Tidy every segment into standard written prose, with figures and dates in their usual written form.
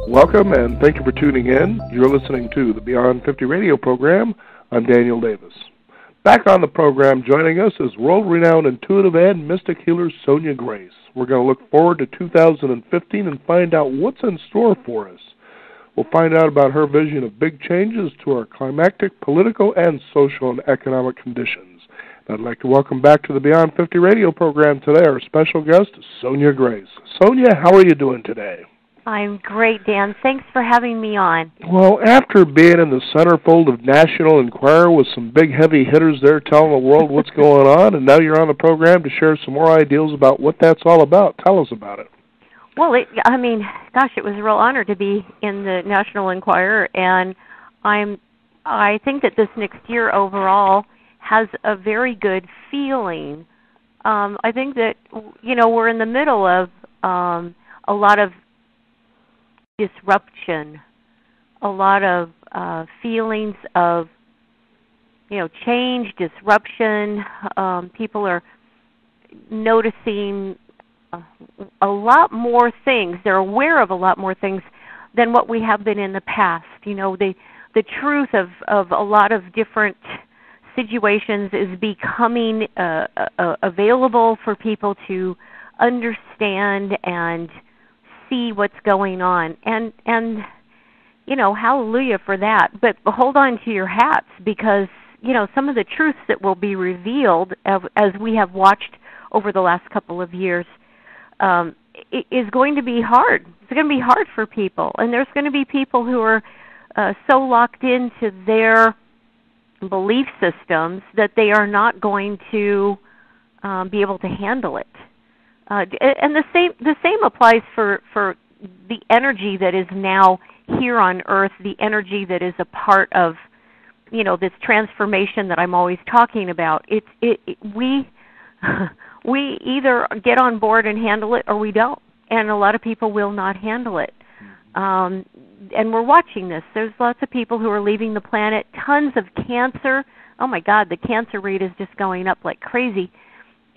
Welcome and thank you for tuning in. You're listening to the Beyond 50 radio program. I'm Daniel Davis. Back on the program, joining us is world-renowned intuitive and mystic healer Sonja Grace. We're going to look forward to 2015 and find out what's in store for us. We'll find out about her vision of big changes to our climactic, political, and social and economic conditions. I'd like to welcome back to the Beyond 50 radio program today our special guest, Sonja Grace. Sonja, how are you doing today? I'm great, Dan. Thanks for having me on. Well, after being in the centerfold of National Enquirer with some big heavy hitters there telling the world what's going on, and now you're on the program to share some more ideas about what that's all about. Tell us about it. Well, it was a real honor to be in the National Enquirer, and I think that this next year overall has a very good feeling. I think that, we're in the middle of a lot of disruption, a lot of feelings of, change, disruption. People are noticing a lot more things. They're aware of a lot more things than what we have been in the past. The truth of a lot of different situations is becoming available for people to understand and see what's going on, and hallelujah for that. But hold on to your hats, because some of the truths that will be revealed as we have watched over the last couple of years is going to be hard. It's going to be hard for people, and there's going to be people who are so locked into their belief systems that they are not going to be able to handle it. And the same applies for the energy that is now here on Earth, the energy that is a part of, this transformation that I'm always talking about. We either get on board and handle it, or we don't, and a lot of people will not handle it. And we're watching this. There's lots of people who are leaving the planet. Tons of cancer. Oh my God, the cancer rate is just going up like crazy.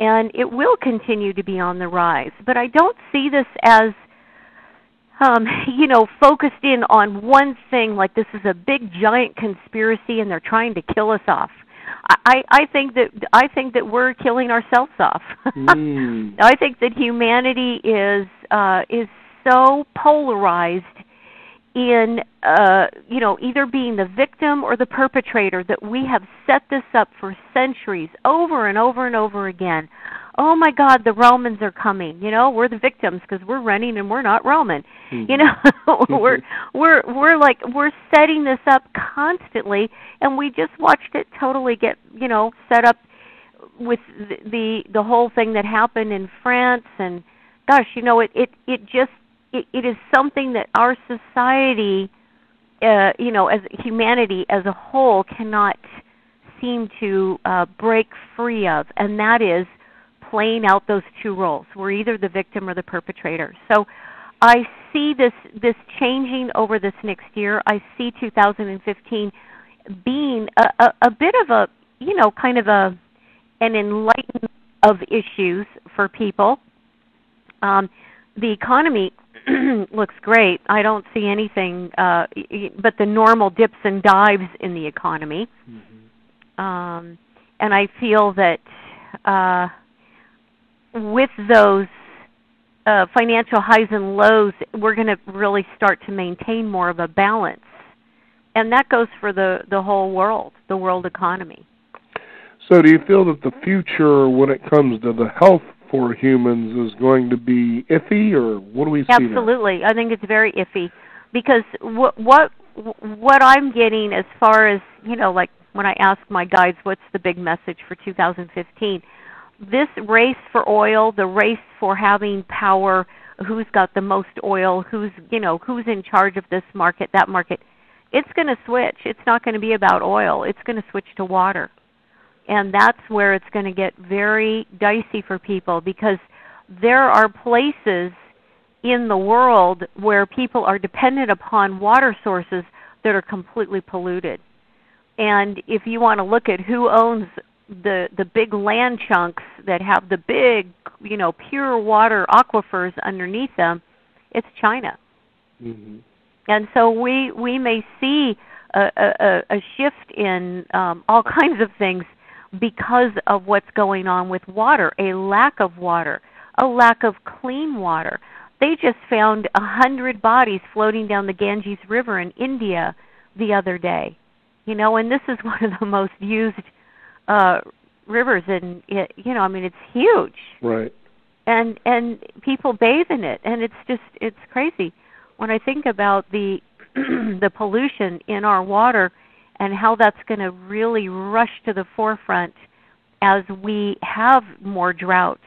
And it will continue to be on the rise. But I don't see this as, focused in on one thing, like this is a big giant conspiracy and they're trying to kill us off. I think that we're killing ourselves off. I think that humanity is so polarized in either being the victim or the perpetrator, that we have set this up for centuries, over and over and over again. Oh my God, the Romans are coming. We're the victims because we're running and we're not Roman. Mm-hmm. we're setting this up constantly, and we just watched it totally get set up with the whole thing that happened in France. And gosh, it is something that our society, as humanity as a whole, cannot seem to break free of, and that is playing out those two roles. We're either the victim or the perpetrator. So I see this changing over this next year. I see 2015 being a bit of a, kind of an enlightenment of issues for people. The economy looks great. I don't see anything but the normal dips and dives in the economy. Mm-hmm. And I feel that with those financial highs and lows, we're going to really start to maintain more of a balance. And that goes for the whole world, the world economy. So do you feel that the future, when it comes to the health for humans, is going to be iffy, or what do we see? Absolutely. I think it's very iffy, because what I'm getting as far as, like when I ask my guides what's the big message for 2015, this race for oil, the race for having power, who's got the most oil, who's in charge of this market, that market, it's going to switch. It's not going to be about oil. It's going to switch to water. And that's where it's going to get very dicey for people, because there are places in the world where people are dependent upon water sources that are completely polluted. And if you want to look at who owns the big land chunks that have the big, pure water aquifers underneath them, it's China. Mm-hmm. And so we may see a shift in all kinds of things because of what's going on with water, a lack of water, a lack of clean water. They just found 100 bodies floating down the Ganges River in India the other day. And this is one of the most used rivers, and it's huge. Right. And people bathe in it, and it's crazy when I think about the the pollution in our water and how that's going to really rush to the forefront as we have more drought.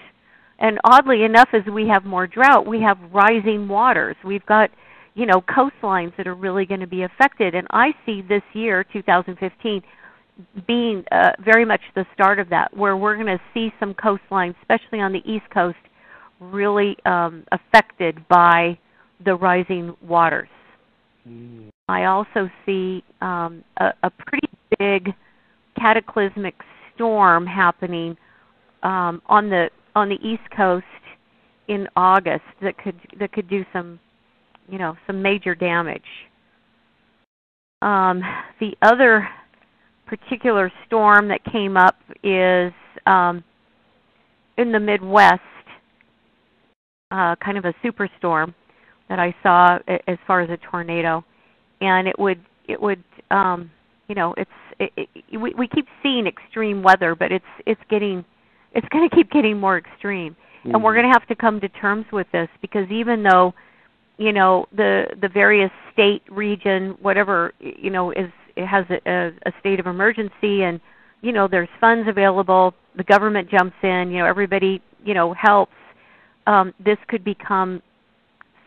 And oddly enough, as we have more drought, we have rising waters. We've got, coastlines that are really going to be affected. And I see this year, 2015, being very much the start of that, where we're going to see some coastlines, especially on the East Coast, really affected by the rising waters. Mm. I also see a pretty big cataclysmic storm happening on the East Coast in August that could do some major damage. The other particular storm that came up is in the Midwest, kind of a superstorm that I saw as far as a tornado, and we keep seeing extreme weather, but it's going to keep getting more extreme, and we're going to have to come to terms with this, because even though the various state, region, whatever it has a state of emergency, and there's funds available, the government jumps in, everybody helps. This could become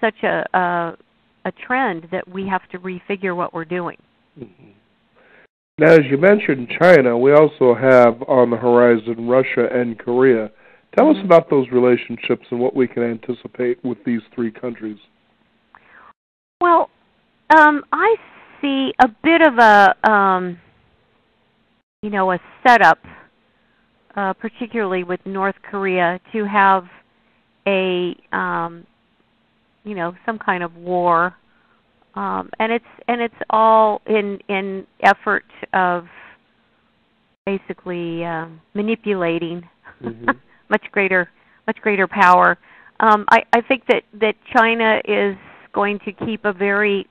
such a trend that we have to refigure what we're doing. Mm-hmm. Now, as you mentioned China, we also have on the horizon Russia and Korea. Tell us about those relationships and what we can anticipate with these three countries. Well, I see a bit of a setup, particularly with North Korea, to have a some kind of war, and it's all in effort of basically manipulating much greater power. I think that China is going to keep a very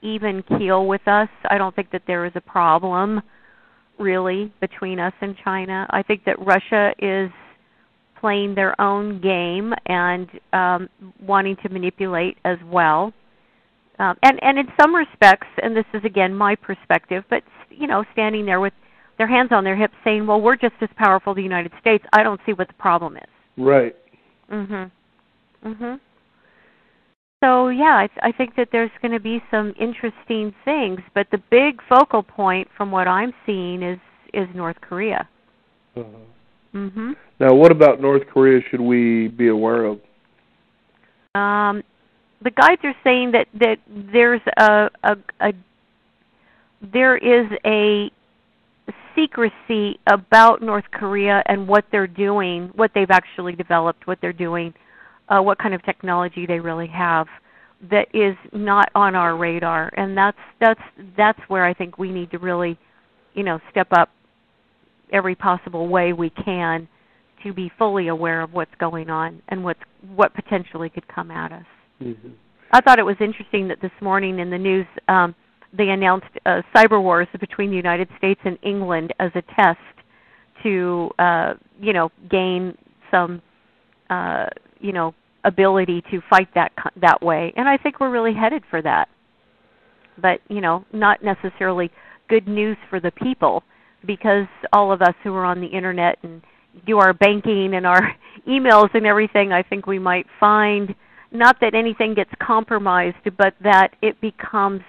even keel with us. I don't think that there is a problem really between us and China. I think that Russia is playing their own game and wanting to manipulate as well. And in some respects, and this is again my perspective, but standing there with their hands on their hips saying, well, we're just as powerful as the United States, I don't see what the problem is. Right. So, yeah, I think that there's going to be some interesting things, but the big focal point from what I'm seeing is North Korea. Now, what about North Korea should we be aware of? The guides are saying that there's there is a secrecy about North Korea and what they're doing, what they've actually developed, what they're doing, what kind of technology they really have, that is not on our radar, and that's where I think we need to really, step up every possible way we can to be fully aware of what's going on and what potentially could come at us. I thought it was interesting that this morning in the news they announced cyber wars between the United States and England as a test to, gain some, ability to fight that way. And I think we're really headed for that. But, not necessarily good news for the people, because all of us who are on the Internet and do our banking and our emails and everything, I think we might find not that anything gets compromised, but that it becomes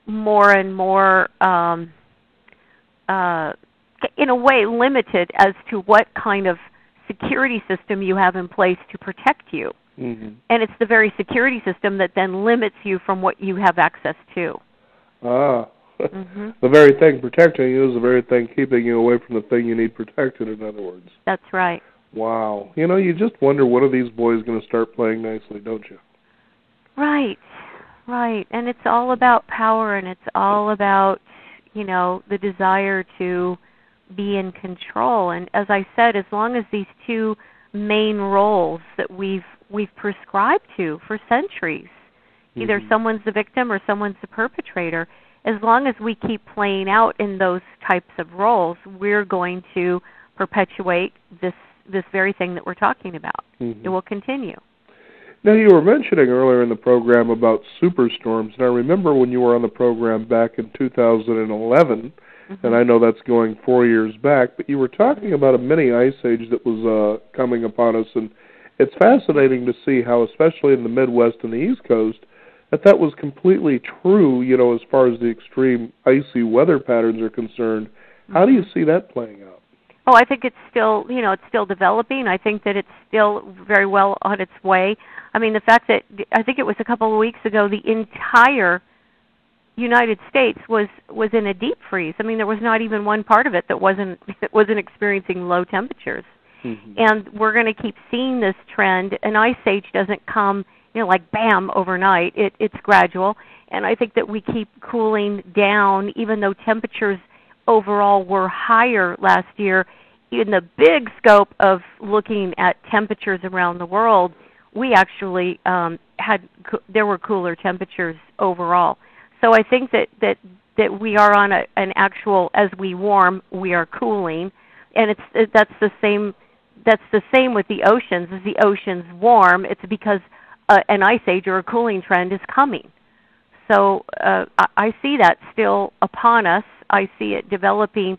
more and more, in a way, limited as to what kind of security system you have in place to protect you. And it's the very security system that then limits you from what you have access to. The very thing protecting you is the very thing keeping you away from the thing you need protected, in other words. That's right. Wow. You just wonder, when are these boys going to start playing nicely, don't you? Right. Right, and it's all about power, and it's all about, the desire to be in control. And as I said, as long as these two main roles that we've prescribed to for centuries, either someone's the victim or someone's the perpetrator, as long as we keep playing out in those types of roles, we're going to perpetuate this very thing that we're talking about. It will continue. Now, you were mentioning earlier in the program about superstorms, and I remember when you were on the program back in 2011, and I know that's going 4 years back, but you were talking about a mini ice age that was coming upon us, and it's fascinating to see how, especially in the Midwest and the East Coast, that was completely true, as far as the extreme icy weather patterns are concerned. How do you see that playing out? Oh, I think it's still, it's still developing. I think that it's still very well on its way. I mean, the fact that, I think it was a couple of weeks ago, the entire United States was in a deep freeze. I mean, there was not even one part of it that wasn't experiencing low temperatures. And we're going to keep seeing this trend. An ice age doesn't come, like bam, overnight. It's gradual. And I think that we keep cooling down, even though temperatures overall were higher last year. In the big scope of looking at temperatures around the world, we actually there were cooler temperatures overall. So I think that we are on an actual, as we warm, we are cooling, and that's the same with the oceans. As the oceans warm, it's because an ice age or a cooling trend is coming. So I see that still upon us. I see it developing,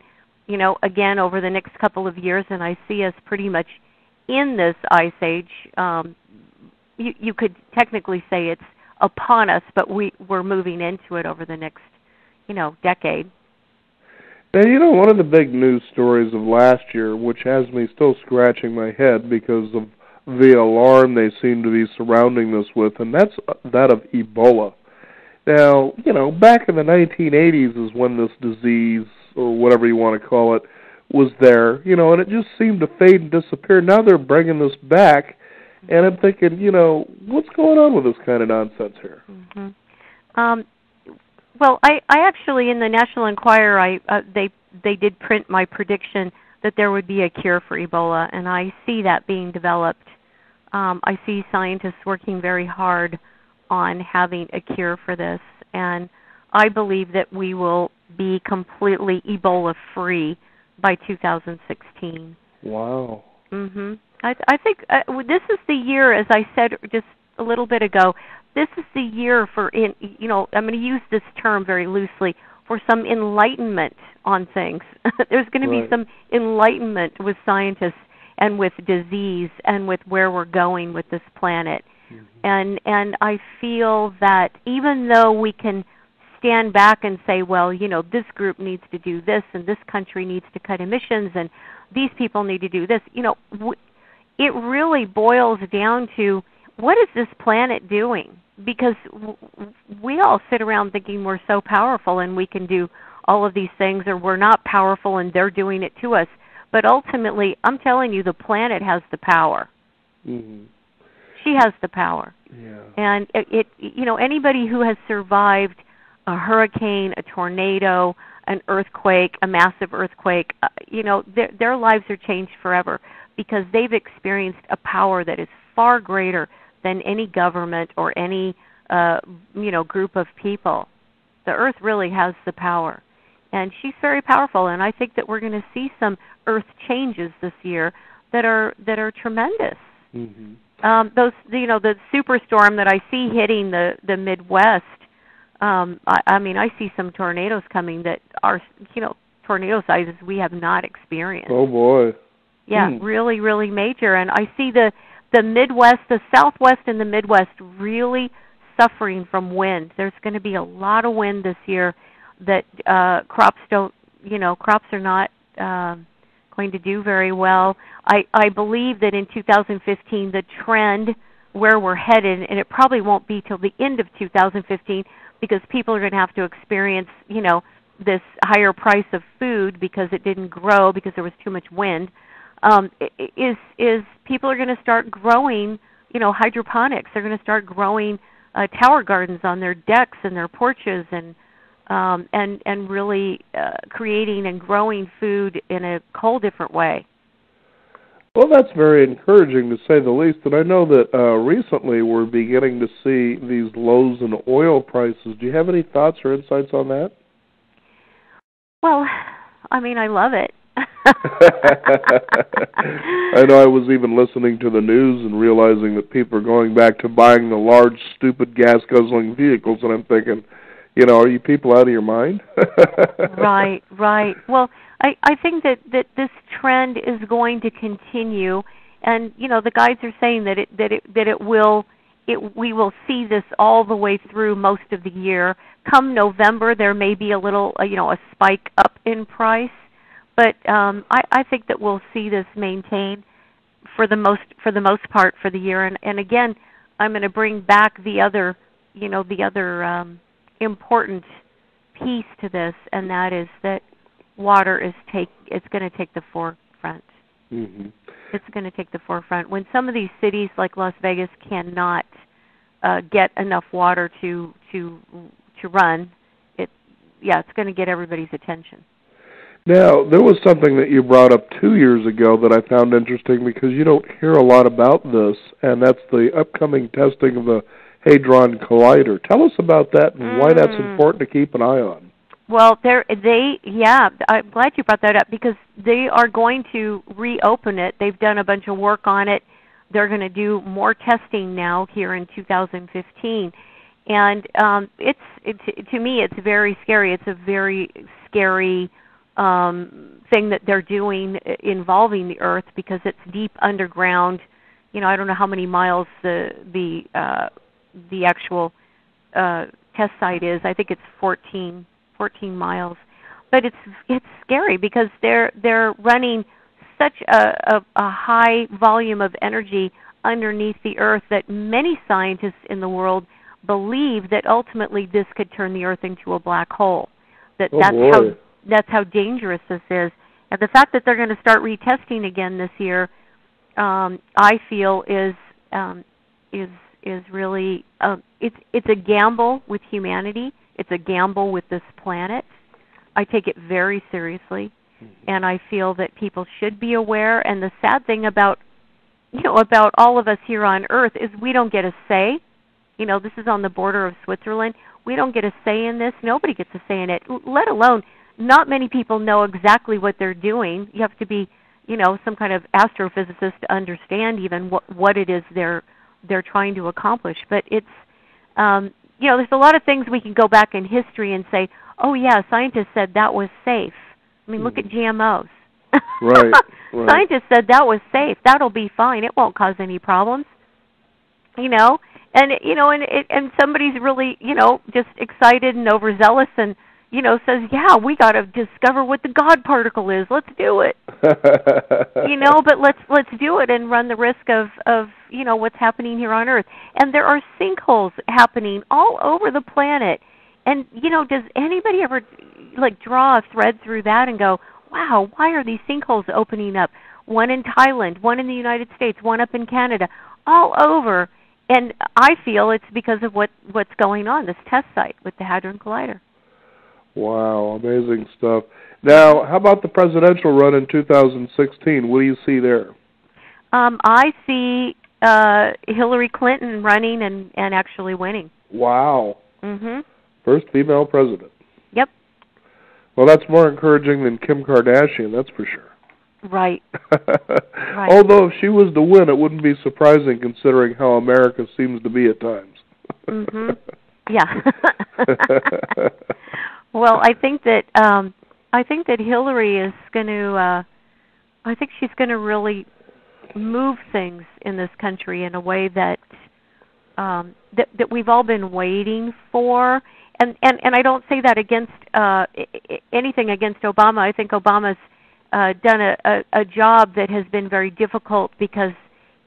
again over the next couple of years, and I see us pretty much in this ice age. You could technically say it's upon us, but we're moving into it over the next, decade. Now, one of the big news stories of last year, which has me still scratching my head because of the alarm they seem to be surrounding this with, and that's that of Ebola. Now, back in the 1980s is when this disease, or whatever you want to call it, was there, and it just seemed to fade and disappear. Now they're bringing this back, and I'm thinking, what's going on with this kind of nonsense here? Well, I actually, in the National Enquirer, they did print my prediction that there would be a cure for Ebola, and I see that being developed. I see scientists working very hard on having a cure for this, and I believe that we will be completely Ebola-free by 2016. Wow. I think this is the year, as I said just a little bit ago, this is the year for, I'm going to use this term very loosely, for some enlightenment on things. There's going to be some enlightenment with scientists and with disease and with where we're going with this planet. And I feel that even though we can stand back and say, well, this group needs to do this and this country needs to cut emissions and these people need to do this, it really boils down to what is this planet doing? Because we all sit around thinking we're so powerful and we can do all of these things, or we're not powerful and they're doing it to us. But ultimately, I'm telling you, the planet has the power. She has the power. Yeah. And anybody who has survived a hurricane, a tornado, an earthquake, a massive earthquake, their lives are changed forever because they've experienced a power that is far greater than any government or any group of people. The earth really has the power, and she's very powerful. And I think that we're going to see some earth changes this year that are tremendous. The superstorm that I see hitting the Midwest. I see some tornadoes coming that are tornado sizes we have not experienced. Oh boy. Yeah, really, really major. And I see the Midwest, the Southwest and the Midwest really suffering from wind. There's going to be a lot of wind this year that crops are not going to do very well. I believe that in 2015 the trend where we're headed, and it probably won't be till the end of 2015 because people are going to have to experience, this higher price of food because it didn't grow because there was too much wind. Is people are going to start growing, hydroponics. They're going to start growing tower gardens on their decks and their porches, and really creating and growing food in a whole different way. Well, that's very encouraging, to say the least. And I know that recently we're beginning to see these lows in oil prices. Do you have any thoughts or insights on that? Well, I mean, I love it. I know I was even listening to the news and realizing that people are going back to buying the large, stupid, gas-guzzling vehicles, and I'm thinking, you know, are you people out of your mind? Right. Well, I think that this trend is going to continue, and you know, the guys are saying we will see this all the way through most of the year. Come November, there may be a little, a spike up in price, but I think that we'll see this maintained for the most part for the year. And again, I'm going to bring back the other important piece to this, and that is that water it's going to take the forefront. Mm-hmm. It's going to take the forefront. When some of these cities like Las Vegas cannot get enough water to run, it's going to get everybody's attention. Now, there was something that you brought up 2 years ago that I found interesting, because you don't hear a lot about this, and that's the upcoming testing of the Hadron Collider. Tell us about that and why that's important to keep an eye on. Well, I'm glad you brought that up, because they are going to reopen it. They've done a bunch of work on it. They're going to do more testing now here in 2015. And to me, it's very scary. It's a very scary thing that they're doing involving the Earth, because it's deep underground. You know, I don't know how many miles the actual test site is. I think it's 14 miles. But it's scary, because they're running such a high volume of energy underneath the Earth that many scientists in the world believe that ultimately this could turn the Earth into a black hole. That's how dangerous this is. And the fact that they're going to start retesting again this year, I feel is really it's a gamble with humanity. It's a gamble with this planet. I take it very seriously, and I feel that people should be aware. And the sad thing about all of us here on Earth is we don't get a say. You know, this is on the border of Switzerland. We don't get a say in this. Nobody gets a say in it, let alone not many people know exactly what they're doing. You have to be, some kind of astrophysicist to understand even what it is they're trying to accomplish. But it's, there's a lot of things we can go back in history and say, oh, yeah, scientists said that was safe. I mean, look at GMOs. Right. Scientists said that was safe. That'll be fine. It won't cause any problems. And somebody's really, just excited and overzealous and, says, yeah, we got to discover what the God particle is. Let's do it. But let's do it and run the risk of what's happening here on Earth. And there are sinkholes happening all over the planet. And, does anybody ever, draw a thread through that and go, wow, why are these sinkholes opening up? One in Thailand, one in the United States, one up in Canada, all over. And I feel it's because of what's going on, this test site with the Hadron Collider. Wow, amazing stuff. Now, how about the presidential run in 2016? What do you see there? I see Hillary Clinton running and actually winning. Wow. Mm-hmm. First female president. Yep. Well, that's more encouraging than Kim Kardashian, that's for sure. Right. Right. Although if she was to win, it wouldn't be surprising considering how America seems to be at times. Mm-hmm. Yeah. Well, I think that Hillary is going to. I think she's going to really move things in this country in a way that that we've all been waiting for. And I don't say that against anything against Obama. I think Obama's done a job that has been very difficult because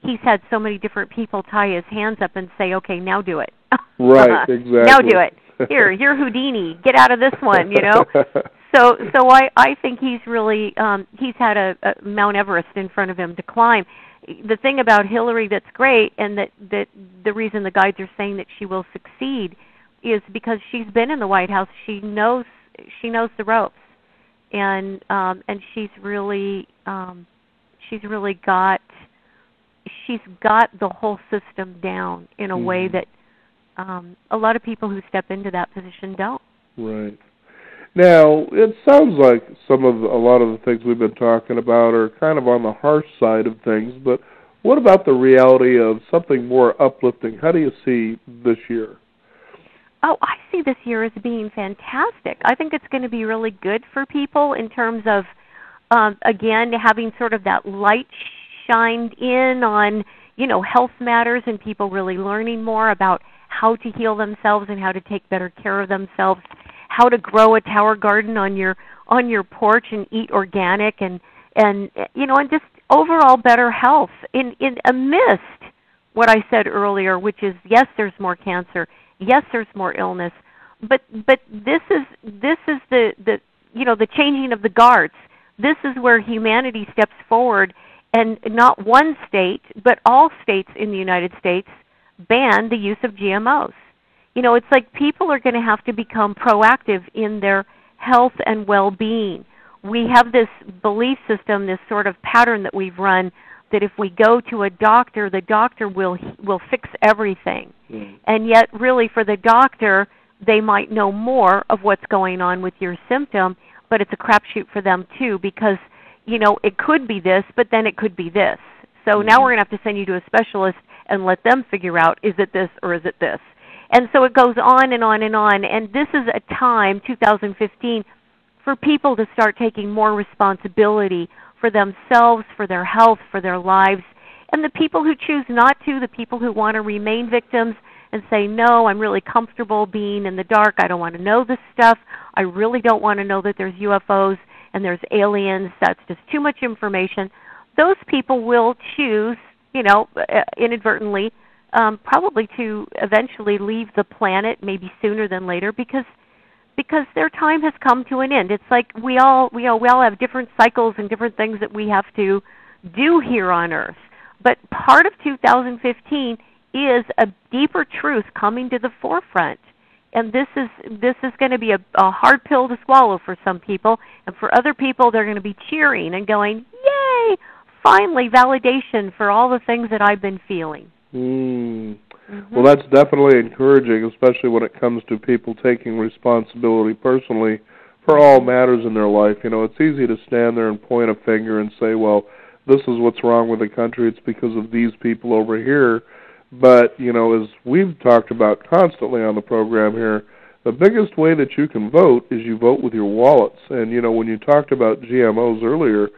he's had so many different people tie his hands up and say, okay, now do it. Right, exactly. Now do it. Here, you're Houdini. Get out of this one, So I think he's really, he's had a Mount Everest in front of him to climb. the thing about Hillary that's great, and that the reason the guides are saying that she will succeed, is because she's been in the White House. She knows the ropes, and she's really got the whole system down in a way that a lot of people who step into that position don't. Right. Now, it sounds like a lot of the things we've been talking about are kind of on the harsh side of things, but what about the reality of something more uplifting? How do you see this year? Oh, I see this year as being fantastic. I think it's going to be really good for people in terms of, again, having sort of that light shined in on, health matters, and people really learning more about how to heal themselves and how to take better care of themselves, how to grow a tower garden on your porch and eat organic, and just overall better health in amidst what I said earlier, which is, yes, there's more cancer, yes, there's more illness, but this is the changing of the guards. This is where humanity steps forward, and not one state, but all states in the United States ban the use of GMOs. It's like people are going to have to become proactive in their health and well-being. We have this belief system, this sort of pattern that we've run, that if we go to a doctor, the doctor will fix everything. And yet, really, for the doctor, they might know more of what's going on with your symptom, but it's a crapshoot for them, too, because, it could be this, but then it could be this. So now we're going to have to send you to a specialist and let them figure out, is it this or is it this? And so it goes on and on and on. And this is a time, 2015, for people to start taking more responsibility for themselves, for their health, for their lives. And the people who choose not to, the people who want to remain victims and say, no, I'm really comfortable being in the dark. I don't want to know this stuff. I really don't want to know that there's UFOs and there's aliens. That's just too much information. Those people will choose, inadvertently, probably to eventually leave the planet, maybe sooner than later, because their time has come to an end. It's like we all have different cycles and different things that we have to do here on Earth. But part of 2015 is a deeper truth coming to the forefront. And this is going to be a hard pill to swallow for some people, and for other people, they're going to be cheering and going, yay, finally validation for all the things that I've been feeling. Well, that's definitely encouraging, especially when it comes to people taking responsibility personally for all matters in their life. It's easy to stand there and point a finger and say, well, this is what's wrong with the country. It's because of these people over here. But, as we've talked about constantly on the program here, the biggest way that you can vote is you vote with your wallets. And, when you talked about GMOs earlier,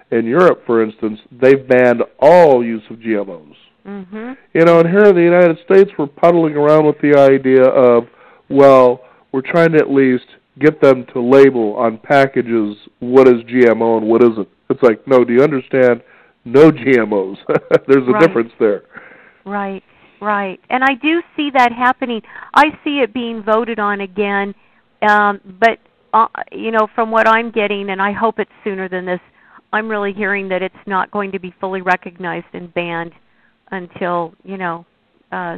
in Europe, for instance, they've banned all use of GMOs. And here in the United States, we're puddling around with the idea of, well, we're trying to at least get them to label on packages what is GMO and what isn't. It's like, no, do you understand? No GMOs. There's a difference there. Right. And I do see that happening. I see it being voted on again, but, from what I'm getting, and I hope it's sooner than this, I'm really hearing that it's not going to be fully recognized and banned until,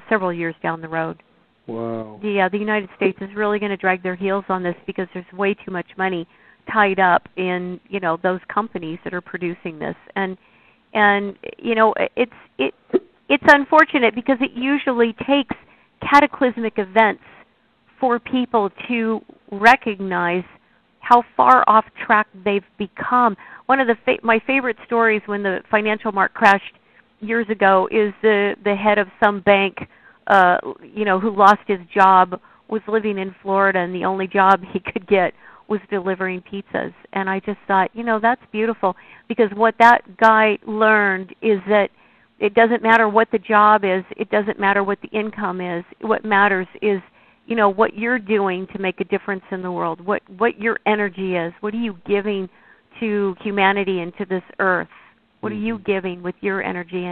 several years down the road. Wow. The United States is really going to drag their heels on this because there's way too much money tied up in, those companies that are producing this. And it's unfortunate because it usually takes cataclysmic events for people to recognize how far off track they've become. One of my favorite stories when the financial market crashed years ago is the head of some bank, who lost his job, was living in Florida, and the only job he could get was delivering pizzas. And I just thought, that's beautiful, because what that guy learned is that it doesn't matter what the job is, it doesn't matter what the income is. What matters is, what you're doing to make a difference in the world, what your energy is. What are you giving to humanity and to this earth? What are you giving with your energy?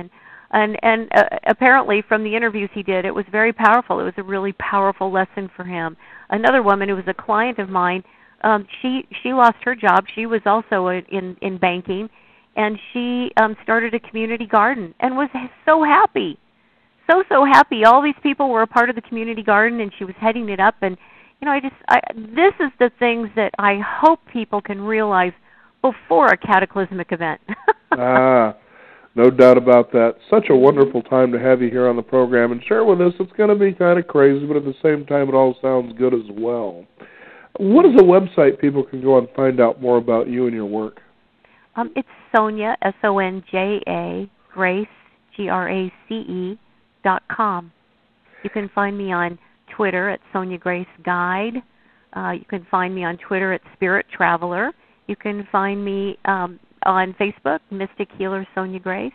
And apparently from the interviews he did, it was very powerful. It was a really powerful lesson for him. Another woman who was a client of mine, she lost her job. She was also in banking, and she started a community garden and was so happy. So happy. All these people were a part of the community garden, and she was heading it up. And this is the things that I hope people can realize before a cataclysmic event. No doubt about that. Such a wonderful time to have you here on the program and share with us. It's going to be kind of crazy, but at the same time, it all sounds good as well. What is a website people can go and find out more about you and your work? It's Sonja, Sonja, Grace, GRACE.com. You can find me on Twitter at Sonja Grace Guide. You can find me on Twitter at Spirit Traveler. You can find me on Facebook, Mystic Healer Sonja Grace.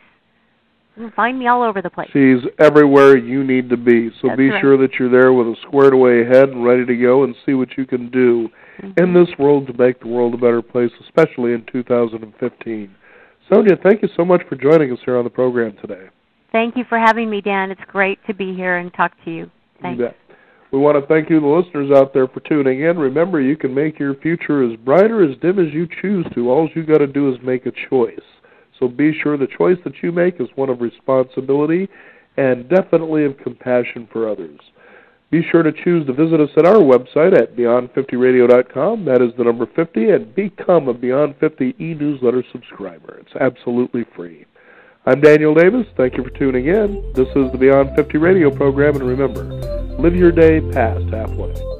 You can find me all over the place. She's everywhere you need to be. So be sure that you're there with a squared away head and ready to go and see what you can do in this world to make the world a better place, especially in 2015. Sonja, thank you so much for joining us here on the program today. Thank you for having me, Dan. It's great to be here and talk to you. Thanks. You bet. We want to thank you, the listeners out there, for tuning in. Remember, you can make your future as bright or as dim as you choose to. All you got to do is make a choice. So be sure the choice that you make is one of responsibility and definitely of compassion for others. Be sure to choose to visit us at our website at Beyond50Radio.com. That is the number 50, and become a Beyond 50 e-newsletter subscriber. It's absolutely free. I'm Daniel Davis. Thank you for tuning in. This is the Beyond 50 radio program, and remember, live your day past halfway.